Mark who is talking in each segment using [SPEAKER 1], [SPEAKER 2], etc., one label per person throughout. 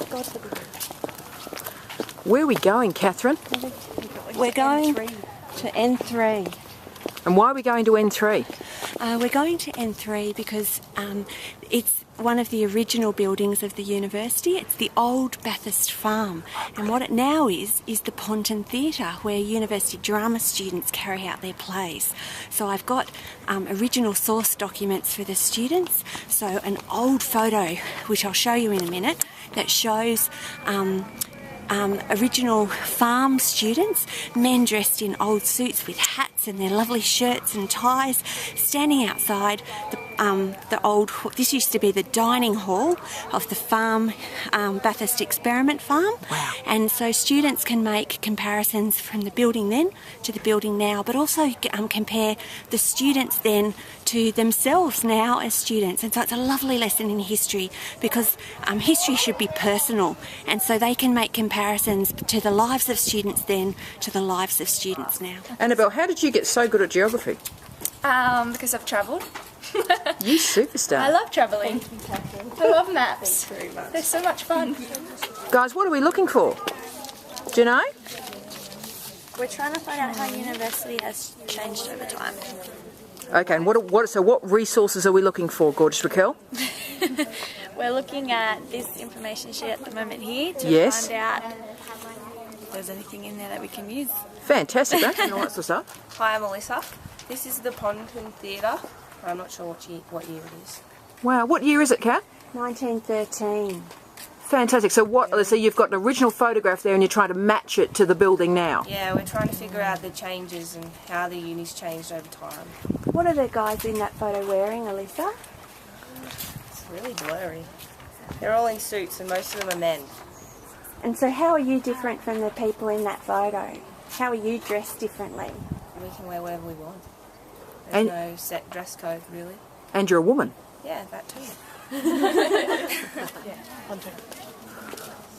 [SPEAKER 1] go to the building.
[SPEAKER 2] Where are we going, Kathryn?
[SPEAKER 1] We're going to N3.
[SPEAKER 2] And why are we going to N3?
[SPEAKER 1] We're going to N3 because it's one of the original buildings of the university. It's the old Bathurst Farm, and what it now is the Ponton Theater, where university drama students carry out their plays. So I've got original source documents for the students, so an old photo, which I'll show you in a minute, that shows original farm students, men dressed in old suits with hats and their lovely shirts and ties, standing outside the old, this used to be the dining hall of the farm, Bathurst Experiment Farm.
[SPEAKER 2] Wow.
[SPEAKER 1] And so students can make comparisons from the building then to the building now, but also compare the students then to themselves now as students. And so it's a lovely lesson in history, because history should be personal, and so they can make comparisons to the lives of students then to the lives of students now.
[SPEAKER 2] Annabelle, how did you get so good at geography?
[SPEAKER 3] Because I've travelled.
[SPEAKER 2] You superstar.
[SPEAKER 3] I love travelling. I love maps. They're so much fun.
[SPEAKER 2] Guys, what are we looking for? Do you know?
[SPEAKER 3] We're trying to find out how university has changed over time.
[SPEAKER 2] Okay, and what resources are we looking for, gorgeous Raquel?
[SPEAKER 3] We're looking at this information sheet at the moment here to
[SPEAKER 2] Yes.
[SPEAKER 3] find out if there's anything in there that we can use.
[SPEAKER 2] Fantastic, don't you know that sort of stuff?
[SPEAKER 4] Hi, I'm Melissa. This is the Ponton Theater. I'm not sure what year it is.
[SPEAKER 2] Wow, what year is it, Kat?
[SPEAKER 1] 1913.
[SPEAKER 2] Fantastic. So so you've got an original photograph there and you're trying to match it to the building now?
[SPEAKER 4] Yeah, we're trying to figure out the changes and how the uni's changed over time.
[SPEAKER 1] What are the guys in that photo wearing, Alyssa?
[SPEAKER 4] It's really blurry. They're all in suits and most of them are men.
[SPEAKER 1] And so how are you different from the people in that photo? How are you dressed differently?
[SPEAKER 4] We can wear whatever we want. There's no set dress code, really.
[SPEAKER 2] And you're a woman?
[SPEAKER 4] Yeah, that too.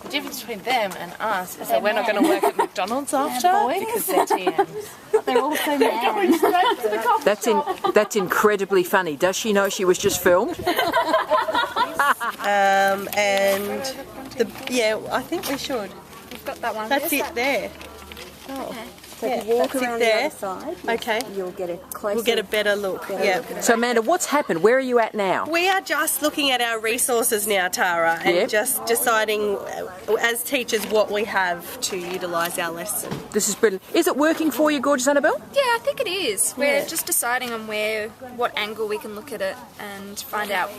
[SPEAKER 5] The difference between them and us is that we're not going to work at McDonald's after because they're TMs.
[SPEAKER 1] They're also men.
[SPEAKER 2] That's incredibly funny. Does she know she was just filmed?
[SPEAKER 6] I think we should.
[SPEAKER 3] We've got that one.
[SPEAKER 6] That's it there.
[SPEAKER 1] So if you walk around the other side,
[SPEAKER 6] Okay.
[SPEAKER 1] you'll get a closer.
[SPEAKER 6] We'll get a better look. Yeah.
[SPEAKER 2] So Amanda, what's happened? Where are you at now?
[SPEAKER 6] We are just looking at our resources now, Tara, and
[SPEAKER 2] Yep.
[SPEAKER 6] just deciding as teachers what we have to utilise our lesson.
[SPEAKER 2] This is brilliant. Is it working for you, gorgeous Annabelle?
[SPEAKER 3] Yeah, I think it is. We're just deciding on what angle we can look at it and find out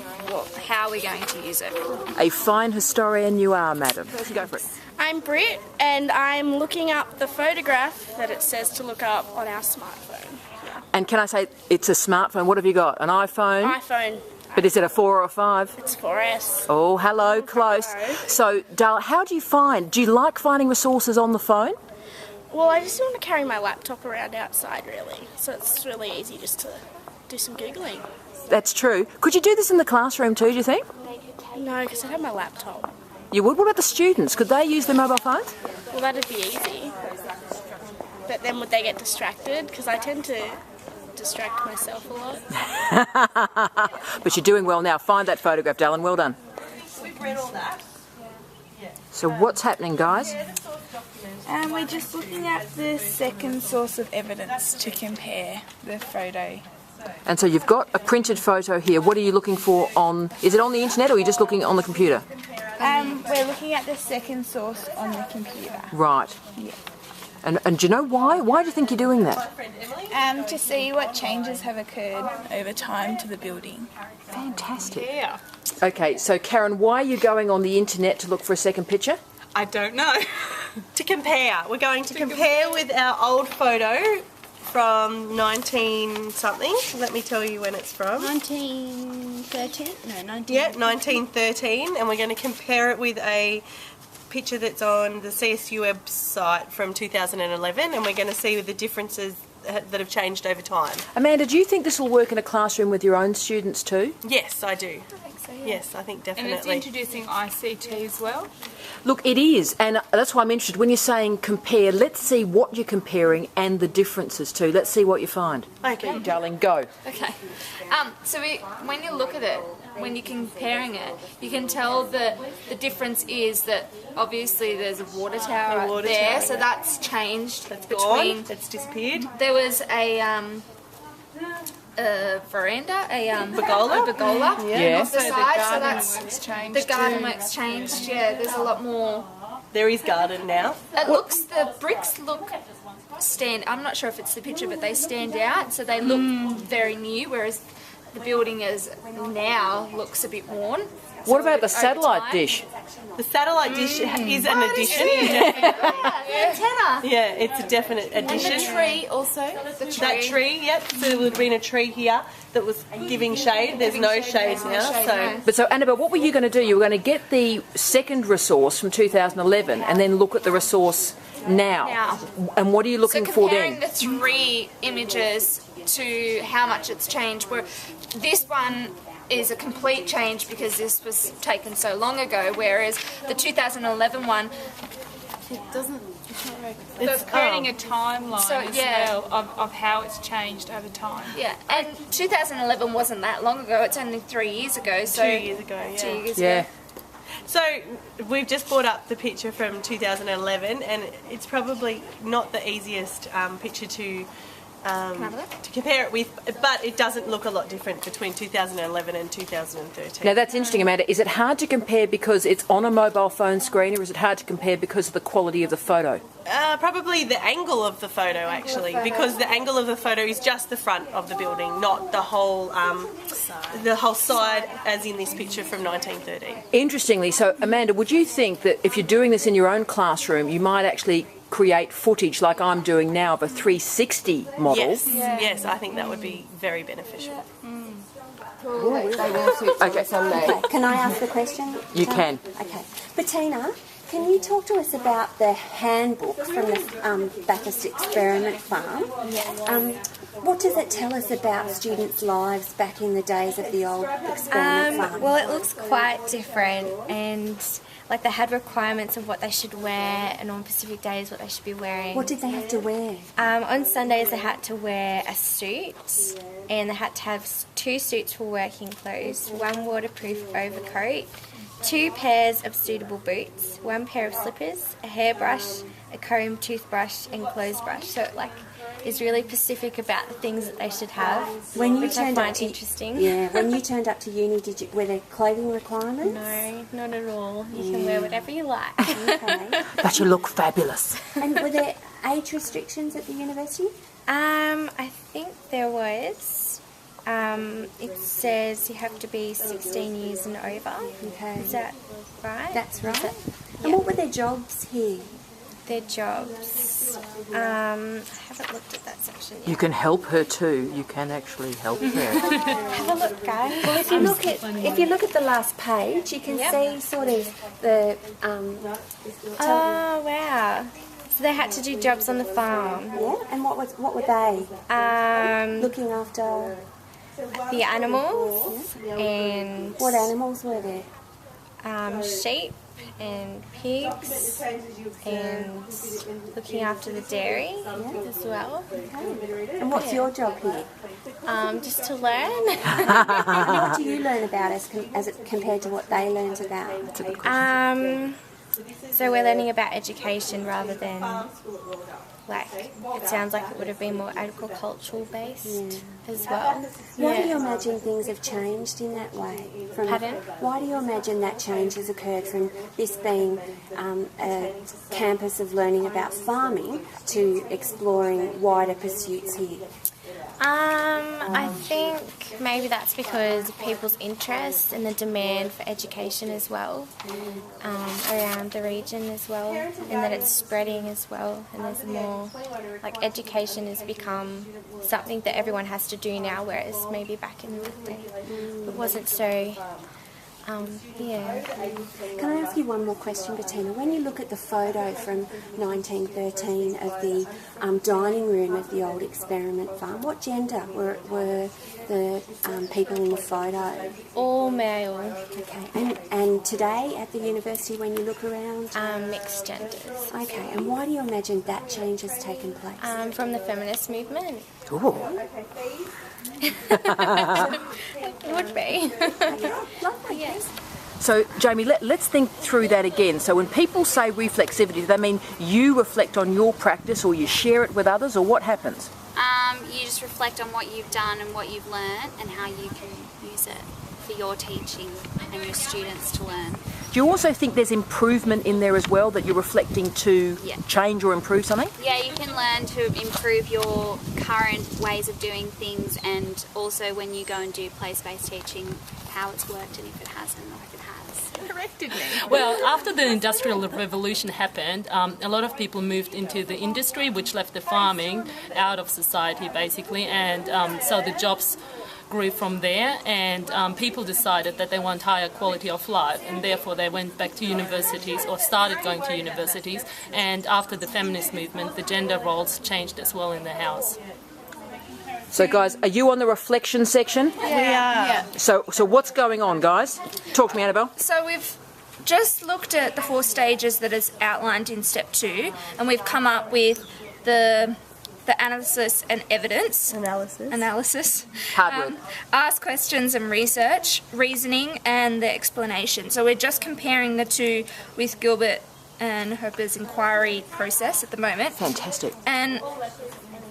[SPEAKER 3] how we're going to use it.
[SPEAKER 2] A fine historian you are, madam. Go for it.
[SPEAKER 7] I'm Britt, and I'm looking up the photograph that it says to look up on our smartphone.
[SPEAKER 2] And can I say, it's a smartphone. What have you got? An iPhone?
[SPEAKER 7] iPhone.
[SPEAKER 2] But is it a 4 or a 5?
[SPEAKER 7] It's 4S.
[SPEAKER 2] Oh, hello, close. So, Darla, how do you like finding resources on the phone?
[SPEAKER 7] Well, I just want to carry my laptop around outside, really. So it's really easy just to do some Googling.
[SPEAKER 2] That's true. Could you do this in the classroom too, do you think?
[SPEAKER 7] No, because I have my laptop.
[SPEAKER 2] You would? What about the students? Could they use their mobile phones?
[SPEAKER 7] Well, that'd be easy. But then would they get distracted? Because I tend to distract myself a lot.
[SPEAKER 2] But you're doing well now. Find that photograph, Dallin. Well done.
[SPEAKER 6] We've read all that.
[SPEAKER 2] So what's happening, guys?
[SPEAKER 8] We're just looking at the second source of evidence to compare the photo.
[SPEAKER 2] And so you've got a printed photo here. What are you looking for is it on the internet or are you just looking on the computer?
[SPEAKER 8] We're looking at the second source on the computer.
[SPEAKER 2] Right.
[SPEAKER 8] Yeah.
[SPEAKER 2] And do you know why? Why do you think you're doing that?
[SPEAKER 8] To see what changes have occurred over time to the building.
[SPEAKER 2] Fantastic.
[SPEAKER 5] Yeah.
[SPEAKER 2] Okay, so Karen, why are you going on the internet to look for a second picture?
[SPEAKER 5] I don't know.
[SPEAKER 6] To compare. We're going to compare with our old photo from 19-something. Let me tell you when it's from.
[SPEAKER 7] 1913? No, 19.
[SPEAKER 6] Yeah, 1913. And we're going to compare it with a picture that's on the CSU website from 2011. And we're going to see the differences that have changed over time.
[SPEAKER 2] Amanda, do you think this will work in a classroom with your own students too?
[SPEAKER 6] Yes, I do.
[SPEAKER 3] I think
[SPEAKER 7] So, yeah.
[SPEAKER 6] Yes, I think
[SPEAKER 9] And it's
[SPEAKER 6] definitely.
[SPEAKER 9] introducing ICT as well.
[SPEAKER 2] Look, it is, and that's why I'm interested. When you're saying compare, let's see what you're comparing and the differences too. Let's see what you find.
[SPEAKER 6] Okay.
[SPEAKER 2] Darling, go.
[SPEAKER 3] Okay. When you look at it, when you're comparing it, you can tell that the difference is that obviously there's a water tower
[SPEAKER 6] water
[SPEAKER 3] there,
[SPEAKER 6] tower,
[SPEAKER 3] so
[SPEAKER 6] yeah.
[SPEAKER 3] that's changed.
[SPEAKER 6] It's
[SPEAKER 3] between
[SPEAKER 6] gone. It's disappeared.
[SPEAKER 3] there was a veranda,
[SPEAKER 6] Pergola?
[SPEAKER 3] a pergola
[SPEAKER 2] Yeah.
[SPEAKER 3] off the
[SPEAKER 9] So the
[SPEAKER 3] side, so
[SPEAKER 9] garden
[SPEAKER 3] that's
[SPEAKER 9] work's changed
[SPEAKER 3] the garden
[SPEAKER 9] too.
[SPEAKER 3] work's changed. Yeah, there's a lot more.
[SPEAKER 6] There is garden now.
[SPEAKER 3] The bricks look I'm not sure if it's the picture, but they stand out, so they look very new, whereas the building is now looks a bit worn.
[SPEAKER 2] What about the
[SPEAKER 3] over
[SPEAKER 2] satellite
[SPEAKER 3] time-
[SPEAKER 2] dish?
[SPEAKER 6] The satellite dish is an addition.
[SPEAKER 3] Antenna.
[SPEAKER 6] Yeah, it's a definite
[SPEAKER 3] And
[SPEAKER 6] addition.
[SPEAKER 3] the tree also. The tree.
[SPEAKER 6] That tree, yep. So there would have been a tree here that was giving shade. There's no shade now. So
[SPEAKER 2] But so, Annabelle, what were you going to do? You were going to get the second resource from 2011 and then look at the resource now. And what are you looking
[SPEAKER 3] So
[SPEAKER 2] for
[SPEAKER 3] comparing
[SPEAKER 2] then?
[SPEAKER 3] the three images to how much it's changed, where this one is a complete change because this was taken so long ago, whereas the 2011 one,
[SPEAKER 9] It's creating a timeline
[SPEAKER 3] So,
[SPEAKER 9] as
[SPEAKER 3] yeah.
[SPEAKER 9] well of how it's changed over time.
[SPEAKER 3] yeah, and 2011 wasn't that long ago, it's only 3 years ago, so
[SPEAKER 6] 2 years ago, yeah.
[SPEAKER 3] 2 years
[SPEAKER 2] Yeah.
[SPEAKER 3] ago.
[SPEAKER 6] So we've just brought up the picture from 2011, and it's probably not the easiest picture to compare it with, but it doesn't look a lot different between 2011 and 2013.
[SPEAKER 2] Now that's interesting, Amanda. Is it hard to compare because it's on a mobile phone screen, or is it hard to compare because of the quality of the photo?
[SPEAKER 6] Probably the angle of the photo, actually, because the angle of the photo is just the front of the building, not the whole side, as in this picture from 1913.
[SPEAKER 2] Interestingly, so Amanda, would you think that if you're doing this in your own classroom, you might actually create footage like I'm doing now of a 360 model?
[SPEAKER 6] Yes, yes, I think that would be very beneficial.
[SPEAKER 2] Okay,
[SPEAKER 1] Can I ask the question?
[SPEAKER 2] you can.
[SPEAKER 1] Okay. Bettina, can you talk to us about the handbook from the Bathurst Experiment Farm?
[SPEAKER 7] Yes.
[SPEAKER 1] What does it tell us about students' lives back in the days of the old experiment farm?
[SPEAKER 7] Well, it looks quite different, and like they had requirements of what they should wear, and on Pacific days what they should be wearing.
[SPEAKER 1] What did they have to wear?
[SPEAKER 7] On Sundays they had to wear a suit, and they had to have 2 suits for working clothes, 1 waterproof overcoat, 2 pairs of suitable boots, 1 pair of slippers, a hairbrush, a comb, toothbrush, and clothes brush. So it is really specific about the things that they should have, which I find interesting.
[SPEAKER 1] Yeah, when you turned up to uni, were there clothing requirements?
[SPEAKER 7] No, not at all. You can wear whatever you like.
[SPEAKER 1] Okay.
[SPEAKER 2] But you look fabulous.
[SPEAKER 1] And were there age restrictions at the university?
[SPEAKER 7] I think there was. It says you have to be 16 years and over.
[SPEAKER 1] Okay.
[SPEAKER 7] Is that right?
[SPEAKER 1] That's right. And what were their jobs here?
[SPEAKER 7] Their jobs. I haven't looked at that section yet.
[SPEAKER 2] You can help her too. You can actually help her.
[SPEAKER 7] Have a look, guys.
[SPEAKER 1] Well, if you look at the last page, you can see sort of the.
[SPEAKER 7] Oh, wow. So they had to do jobs on the farm.
[SPEAKER 1] Yeah, and what were they? Looking after.
[SPEAKER 7] The animals and
[SPEAKER 1] What animals were there?
[SPEAKER 7] sheep and pigs and looking after the dairy as well.
[SPEAKER 1] And what's your job here?
[SPEAKER 7] Just to learn.
[SPEAKER 1] And what do you learn about as it compared to what they learned about?
[SPEAKER 7] So we're learning about education rather than it sounds like it would have been more agricultural based as well.
[SPEAKER 1] Why do you imagine things have changed in that way?
[SPEAKER 7] Pardon?
[SPEAKER 1] Why do you imagine that change has occurred from this being a campus of learning about farming to exploring wider pursuits here?
[SPEAKER 7] I think maybe that's because of people's interest and the demand for education as well around the region as well, and that it's spreading as well, and there's more, education has become something that everyone has to do now, whereas maybe back in the day it wasn't so Yeah.
[SPEAKER 1] Can I ask you one more question, Bettina? When you look at the photo from 1913 of the dining room of the old experiment farm, what gender were the people in the photo?
[SPEAKER 7] All male.
[SPEAKER 1] Okay. And today at the university, when you look around?
[SPEAKER 7] Mixed genders.
[SPEAKER 1] Okay. And why do you imagine that change has taken place?
[SPEAKER 7] From the feminist movement.
[SPEAKER 2] Ooh.
[SPEAKER 7] It would be.
[SPEAKER 1] Lovely.
[SPEAKER 7] Yes.
[SPEAKER 2] So, Jamie, let's think through that again. So when people say reflexivity, do they mean you reflect on your practice or you share it with others, or what happens?
[SPEAKER 10] You just reflect on what you've done and what you've learned and how you can use it for your teaching and your students to learn.
[SPEAKER 2] Do you also think there's improvement in there as well, that you're reflecting to change or improve something?
[SPEAKER 10] Yeah, you can learn to improve your current ways of doing things, and also when you go and do place-based teaching, how it's worked and if it hasn't or if it has.
[SPEAKER 5] Corrected me.
[SPEAKER 11] Well, after the Industrial Revolution happened, a lot of people moved into the industry, which left the farming out of society basically, and so the jobs grew from there, and people decided that they want higher quality of life, and therefore they went back to universities or started going to universities. And after the feminist movement, the gender roles changed as well in the house.
[SPEAKER 2] So guys, are you on the reflection section?
[SPEAKER 3] We are.
[SPEAKER 2] So what's going on, guys? Talk to me, Annabelle.
[SPEAKER 3] So we've just looked at the 4 stages that is outlined in step 2, and we've come up with the analysis and evidence. Analysis.
[SPEAKER 2] Hard word.
[SPEAKER 3] Ask questions and research, reasoning, and the explanation. So we're just comparing the two with Gilbert and Herper's inquiry process at the moment.
[SPEAKER 2] Fantastic.
[SPEAKER 3] And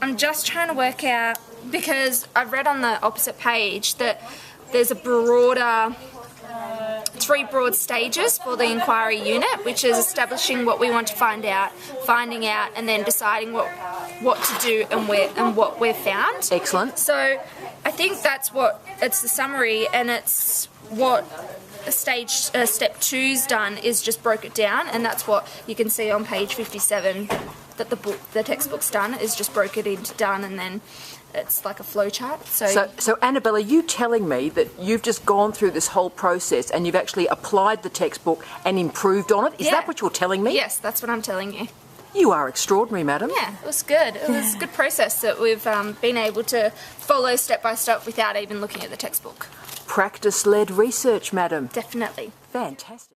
[SPEAKER 3] I'm just trying to work out, because I've read on the opposite page that there's a broader 3 broad stages for the inquiry unit, which is establishing what we want to find out, finding out, and then deciding what to do and what we've found.
[SPEAKER 2] Excellent.
[SPEAKER 3] So I think it's the summary, and it's what step 2's done is just broke it down, and that's what you can see on page 57 that the textbook's done, is just broke it into done, and then it's like a flow chart.
[SPEAKER 2] So Annabelle, are you telling me that you've just gone through this whole process and you've actually applied the textbook and improved on it? Is that what you're telling me?
[SPEAKER 3] Yes, that's what I'm telling you.
[SPEAKER 2] You are extraordinary, madam.
[SPEAKER 3] Yeah, it was good. It was a good process that we've been able to follow step by step without even looking at the textbook.
[SPEAKER 2] Practice-led research, madam.
[SPEAKER 3] Definitely.
[SPEAKER 2] Fantastic.